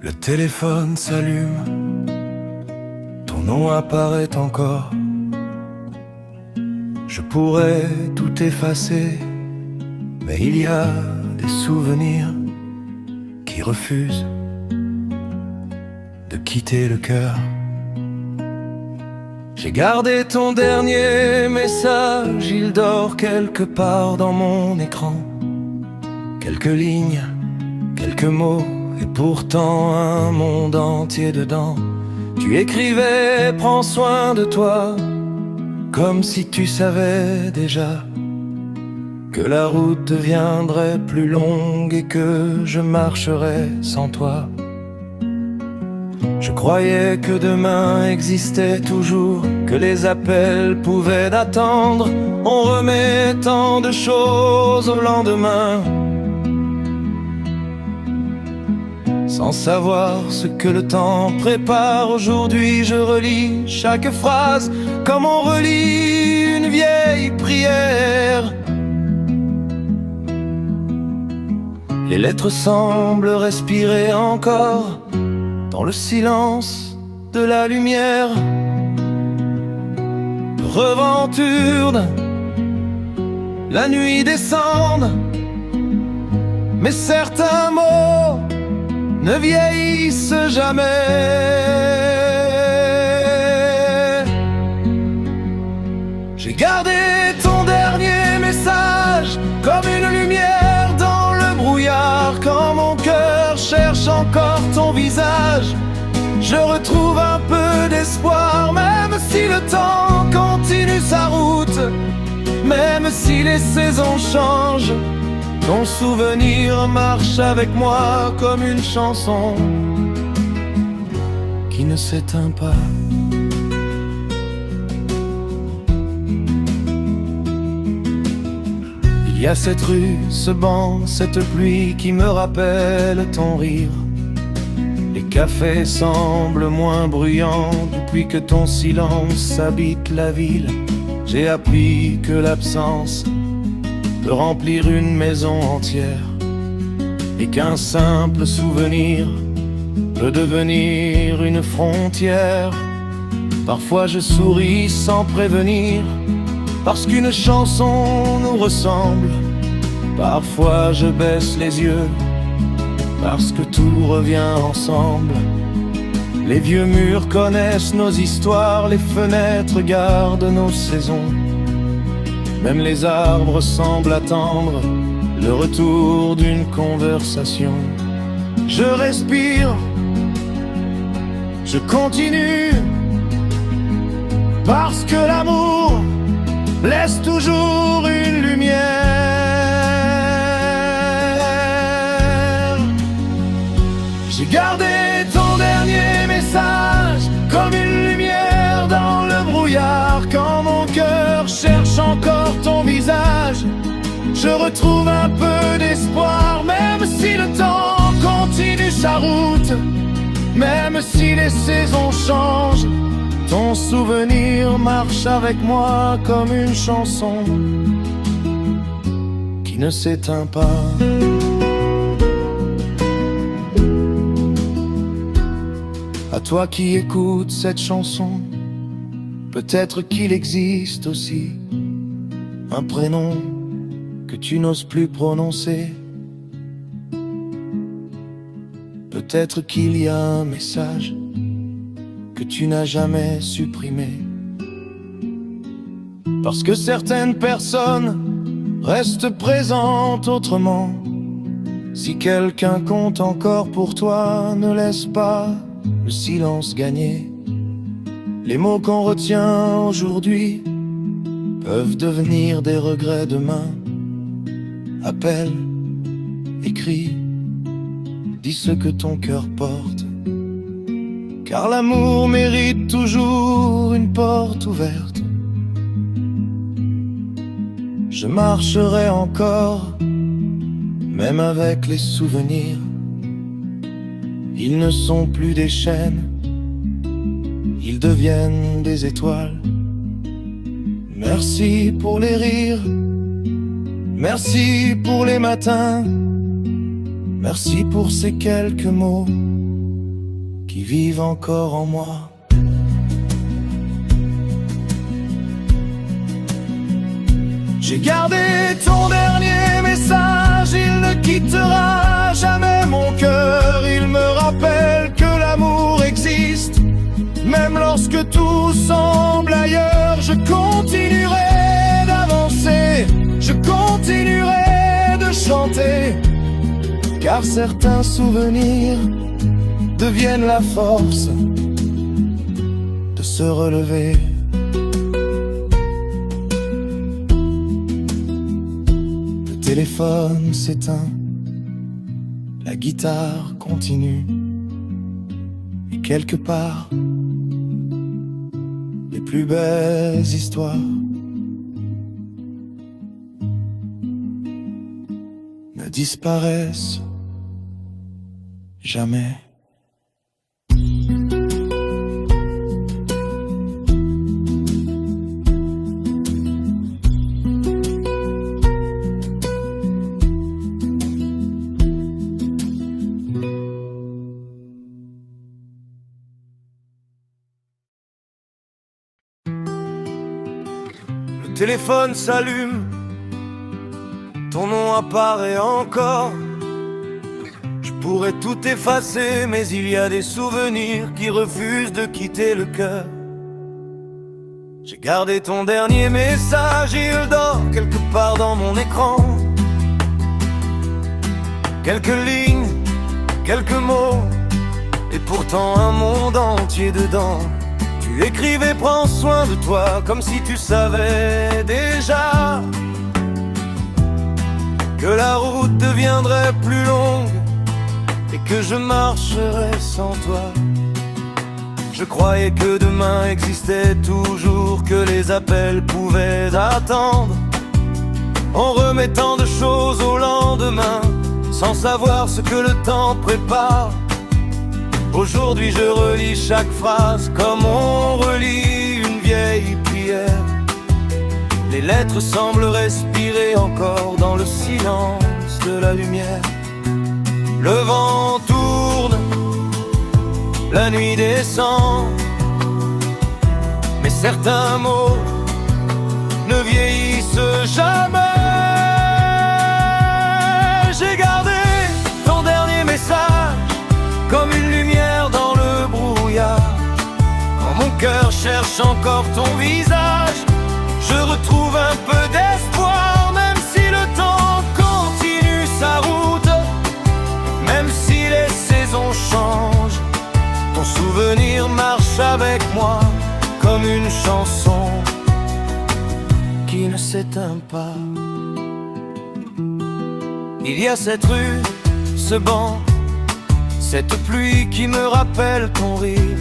Le téléphone s'allume, ton nom apparaît encore. Je pourrais tout effacer, mais il y a des souvenirs qui refusent de quitter le cœur. J'ai gardé ton dernier message, il dort quelque part dans mon écran. Quelques lignes, quelques mots, et pourtant un monde entier dedans. Tu écrivais, prends soin de toi, comme si tu savais déjà que la route deviendrait plus longue et que je marcherais sans toi. Je croyais que demain existait toujours, que les appels pouvaient attendre. On remet tant de choses au lendemain, sans savoir ce que le temps prépare. Aujourd'hui je relis chaque phrase comme on relit une vieille prière. Les lettres semblent respirer encore dans le silence de la lumière. Reventure, la nuit descend, mais certains mots ne vieillissent jamais. J'ai gardé ton dernier message comme une lumière dans le brouillard. Quand mon cœur cherche encore ton visage, je retrouve un peu d'espoir. Même si le temps continue sa route, même si les saisons changent, ton souvenir marche avec moi comme une chanson qui ne s'éteint pas. Il y a cette rue, ce banc, cette pluie qui me rappelle ton rire. Les cafés semblent moins bruyants depuis que ton silence habite la ville. J'ai appris que l'absence peut remplir une maison entière, et qu'un simple souvenir peut devenir une frontière. Parfois je souris sans prévenir, parce qu'une chanson nous ressemble. Parfois je baisse les yeux, parce que tout revient ensemble. Les vieux murs connaissent nos histoires, les fenêtres gardent nos saisons. Même les arbres semblent attendre le retour d'une conversation. Je respire, je continue, parce que l'amour laisse toujours une lumière. J'ai gardé ton dernier message comme une lumière dans le brouillard. Quand mon cœur cherche encore ton visage, je retrouve un peu d'espoir. Même si le temps continue sa route, même si les saisons changent, ton souvenir marche avec moi comme une chanson qui ne s'éteint pas. À toi qui écoutes cette chanson, peut-être qu'il existe aussi un prénom que tu n'oses plus prononcer. Peut-être qu'il y a un message que tu n'as jamais supprimé. Parce que certaines personnes restent présentes autrement. Si quelqu'un compte encore pour toi, ne laisse pas le silence gagner. Les mots qu'on retient aujourd'hui peuvent devenir des regrets demain. Appelle, écris, dis ce que ton cœur porte. Car l'amour mérite toujours une porte ouverte. Je marcherai encore, même avec les souvenirs. Ils ne sont plus des chaînes, ils deviennent des étoiles. Merci pour les rires, Merci pour les matins, merci pour ces quelques mots qui vivent encore en moi. J'ai gardé ton dernier message, il ne quittera jamais mon cœur. Il me rappelle que l'amour existe, même lorsque tout semble ailleurs. Je continuerai d'avancer, je continuerai de chanter, car certains souvenirs deviennent la force de se relever. Le téléphone s'éteint, la guitare continue, et quelque part, les plus belles histoires ne disparaissent jamais. Le téléphone s'allume, ton nom apparaît encore. Je pourrais tout effacer, mais il y a des souvenirs qui refusent de quitter le cœur. J'ai gardé ton dernier message, il dort quelque part dans mon écran. Quelques lignes, quelques mots, et pourtant un monde entier dedans. Tu écrivais, prends soin de toi, comme si tu savais déjà que la route deviendrait plus longue et que je marcherais sans toi. Je croyais que demain existait toujours, que les appels pouvaient attendre, en remettant de choses au lendemain, sans savoir ce que le temps prépare. Aujourd'hui je relis chaque phrase comme on relit une vieille prière. Les lettres semblent respirer encore dans le silence de la lumière. Le vent tourne, la nuit descend, mais certains mots ne vieillissent jamais. J'ai gardé ton dernier message comme une lumière dans le brouillard. Quand mon cœur cherche encore ton visage, je retrouve un peu d'espoir. Même si le temps continue sa route, même si les saisons changent, ton souvenir marche avec moi comme une chanson qui ne s'éteint pas. Il y a cette rue, ce banc, cette pluie qui me rappelle ton rire.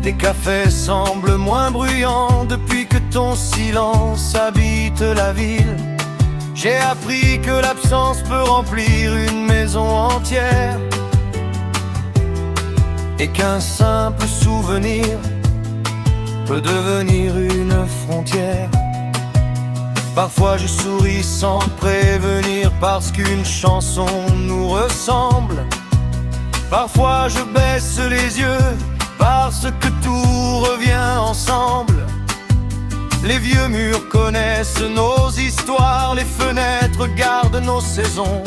Les cafés semblent moins bruyants depuis que ton silence habite la ville. J'ai appris que l'absence peut remplir une maison entière, et qu'un simple souvenir peut devenir une frontière. Parfois je souris sans prévenir parce qu'une chanson nous ressemble. Parfois je baisse les yeux parce que tout revient ensemble. Les vieux murs connaissent nos histoires, les fenêtres gardent nos saisons.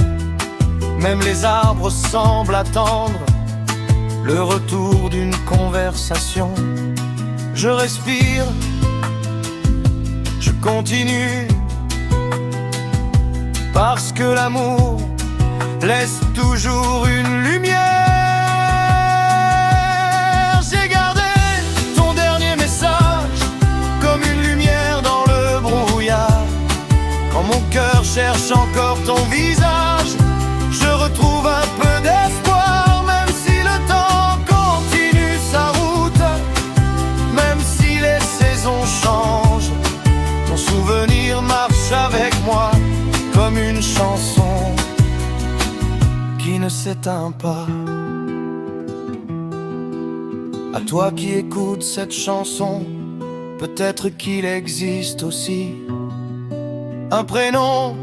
Même les arbres semblent attendre le retour d'une conversation. Je respire, je continue, parce que l'amour laisse toujours une lumière. J'ai gardé ton dernier message comme une lumière dans le brouillard. Quand mon cœur cherche encore ton visage, je retrouve un peu d'espoir. Même si le temps continue sa route, même si les saisons changent, ton souvenir marche avec moi comme une chanson qui ne s'éteint pas. À toi qui écoutes cette chanson, peut-être qu'il existe aussi un prénom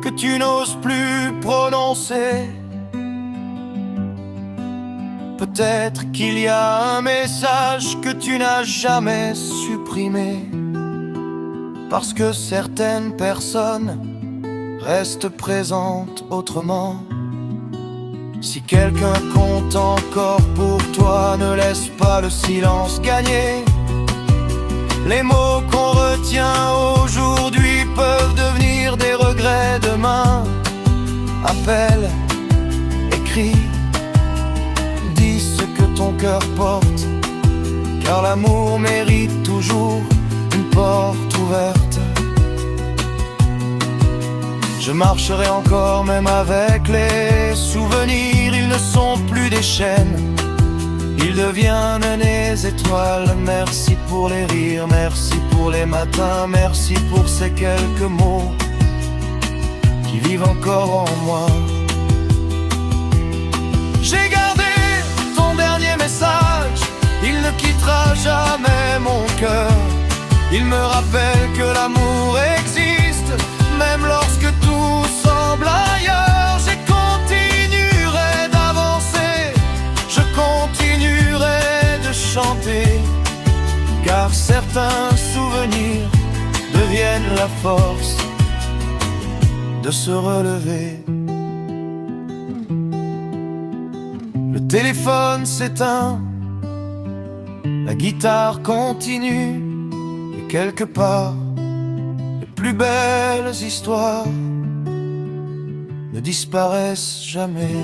que tu n'oses plus prononcer. Peut-être qu'il y a un message que tu n'as jamais supprimé, parce que certaines personnes restent présentes autrement. Si quelqu'un compte encore pour toi, ne laisse pas le silence gagner. Les mots qu'on retient aujourd'hui peuvent devenir des regrets demain. Appelle, écris, dis ce que ton cœur porte, car l'amour mérite toujours une porte ouverte. Je marcherai encore même avec les souvenirs, ils ne sont plus des chaînes, ils deviennent des étoiles. Merci pour les rires, merci pour les matins, merci pour ces quelques mots qui vivent encore en moi. J'ai gardé ton dernier message, il ne quittera jamais mon cœur. Il me rappelle que l'amour existe, même lorsque tout semble ailleurs. Je continuerai d'avancer, je continuerai de chanter, car certains souvenirs deviennent la force de se relever. Le téléphone s'éteint, la guitare continue, et quelque part les plus belles histoires ne disparaissent jamais.